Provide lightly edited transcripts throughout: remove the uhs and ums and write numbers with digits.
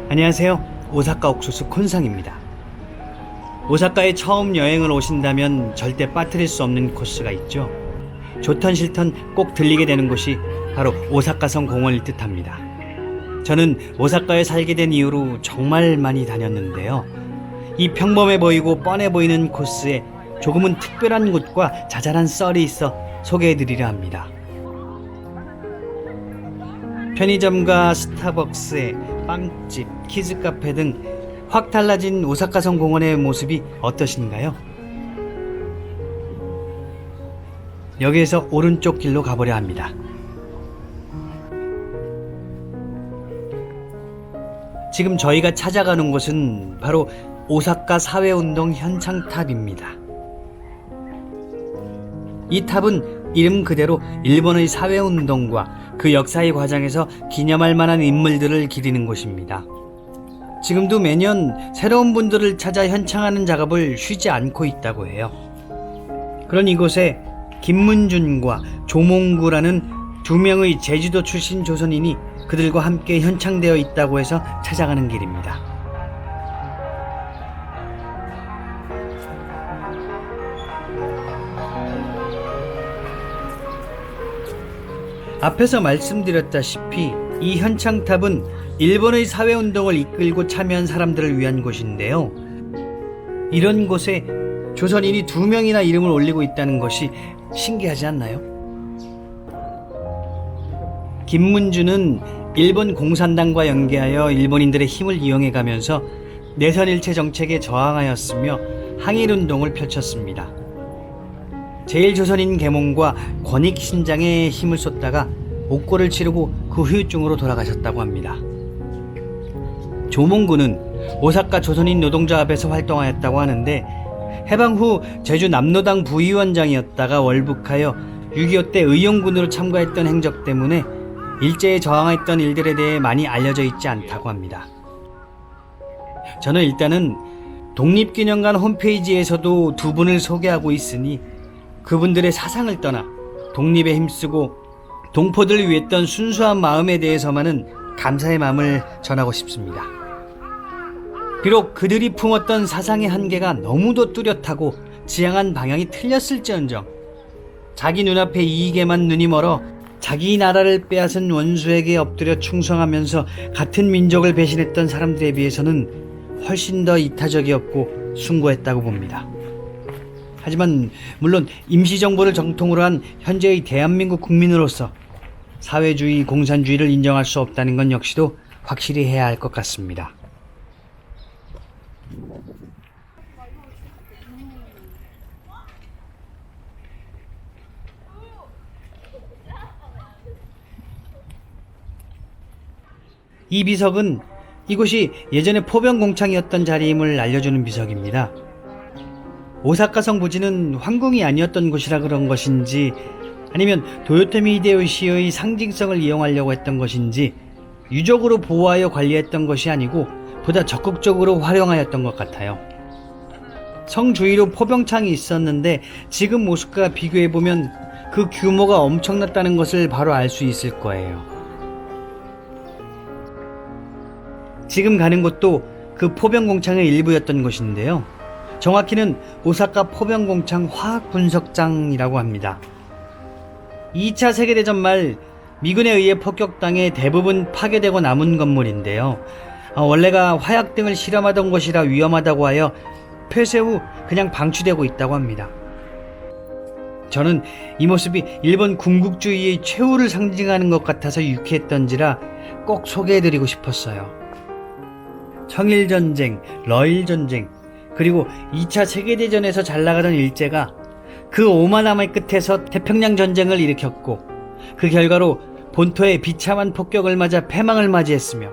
안녕하세요. 오사카 옥수수 콘상입니다. 오사카에 처음 여행을 오신다면 절대 빠뜨릴 수 없는 코스가 있죠. 좋던 싫던 꼭 들리게 되는 곳이 바로 오사카성 공원일 듯합니다. 저는 오사카에 살게 된 이후로 정말 많이 다녔는데요. 이 평범해 보이고 뻔해 보이는 코스에 조금은 특별한 곳과 자잘한 썰이 있어 소개해드리려 합니다. 편의점과 스타벅스에 빵집, 키즈카페 등 확 달라진 오사카성 공원의 모습이 어떠신가요? 여기에서 오른쪽 길로 가보려 합니다. 지금 저희가 찾아가는 곳은 바로 오사카 사회운동 현창탑입니다. 이 탑은 이름 그대로 일본의 사회운동과 그 역사의 과정에서 기념할 만한 인물들을 기리는 곳입니다. 지금도 매년 새로운 분들을 찾아 현창하는 작업을 쉬지 않고 있다고 해요. 그런 이곳에 김문준과 조몽구라는 두 명의 제주도 출신 조선인이 그들과 함께 현창되어 있다고 해서 찾아가는 길입니다. 앞에서 말씀드렸다시피 이 현창탑은 일본의 사회운동을 이끌고 참여한 사람들을 위한 곳인데요. 이런 곳에 조선인이 두 명이나 이름을 올리고 있다는 것이 신기하지 않나요? 김문주는 일본 공산당과 연계하여 일본인들의 힘을 이용해가면서 내선일체 정책에 저항하였으며 항일운동을 펼쳤습니다. 제일조선인 계몽과 권익신장에 힘을 쏟다가 옥고를 치르고 그 후유증으로 돌아가셨다고 합니다. 조몽구는 오사카 조선인 노동조합에서 활동하였다고 하는데 해방 후 제주 남로당 부위원장이었다가 월북하여 6.25 때 의용군으로 참가했던 행적 때문에 일제에 저항했던 일들에 대해 많이 알려져 있지 않다고 합니다. 저는 일단은 독립기념관 홈페이지에서도 두 분을 소개하고 있으니 그분들의 사상을 떠나 독립에 힘쓰고 동포들을 위했던 순수한 마음에 대해서만은 감사의 마음을 전하고 싶습니다. 비록 그들이 품었던 사상의 한계가 너무도 뚜렷하고 지향한 방향이 틀렸을지언정 자기 눈앞의 이익에만 눈이 멀어 자기 나라를 빼앗은 원수에게 엎드려 충성하면서 같은 민족을 배신했던 사람들에 비해서는 훨씬 더 이타적이었고 숭고했다고 봅니다. 하지만 물론 임시정부를 정통으로 한 현재의 대한민국 국민으로서 사회주의, 공산주의를 인정할 수 없다는 건 역시도 확실히 해야 할 것 같습니다. 이 비석은 이곳이 예전에 포병공창이었던 자리임을 알려주는 비석입니다. 오사카성 부지는 황궁이 아니었던 곳이라 그런 것인지 아니면 도요토미 히데요시의 상징성을 이용하려고 했던 것인지 유적으로 보호하여 관리했던 것이 아니고 보다 적극적으로 활용하였던 것 같아요. 성 주위로 포병창이 있었는데 지금 모습과 비교해보면 그 규모가 엄청났다는 것을 바로 알 수 있을 거예요. 지금 가는 곳도 그 포병공창의 일부였던 곳인데요. 정확히는 오사카 포병공창 화학분석장이라고 합니다. 2차 세계대전 말 미군에 의해 폭격당해 대부분 파괴되고 남은 건물인데요. 원래가 화약 등을 실험하던 곳이라 위험하다고 하여 폐쇄 후 그냥 방치되고 있다고 합니다. 저는 이 모습이 일본 군국주의의 최후를 상징하는 것 같아서 유쾌했던지라 꼭 소개해드리고 싶었어요. 청일전쟁, 러일전쟁, 그리고 2차 세계대전에서 잘나가던 일제가 그 오만함의 끝에서 태평양 전쟁을 일으켰고 그 결과로 본토의 비참한 폭격을 맞아 패망을 맞이했으며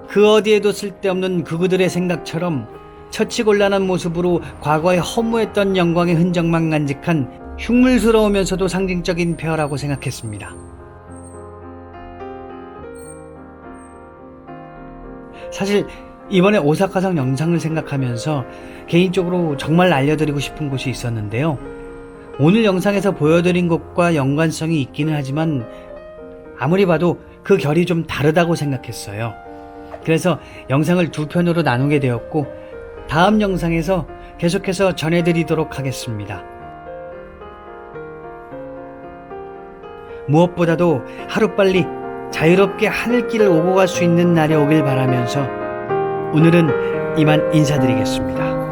그 어디에도 쓸데없는 그들의 생각처럼 처치곤란한 모습으로 과거에 허무했던 영광의 흔적만 간직한 흉물스러우면서도 상징적인 폐허라고 생각했습니다. 사실 이번에 오사카성 영상을 생각하면서 개인적으로 정말 알려드리고 싶은 곳이 있었는데요. 오늘 영상에서 보여드린 것과 연관성이 있기는 하지만 아무리 봐도 그 결이 좀 다르다고 생각했어요. 그래서 영상을 두 편으로 나누게 되었고 다음 영상에서 계속해서 전해드리도록 하겠습니다. 무엇보다도 하루빨리 자유롭게 하늘길을 오고 갈 수 있는 날이 오길 바라면서 오늘은 이만 인사드리겠습니다.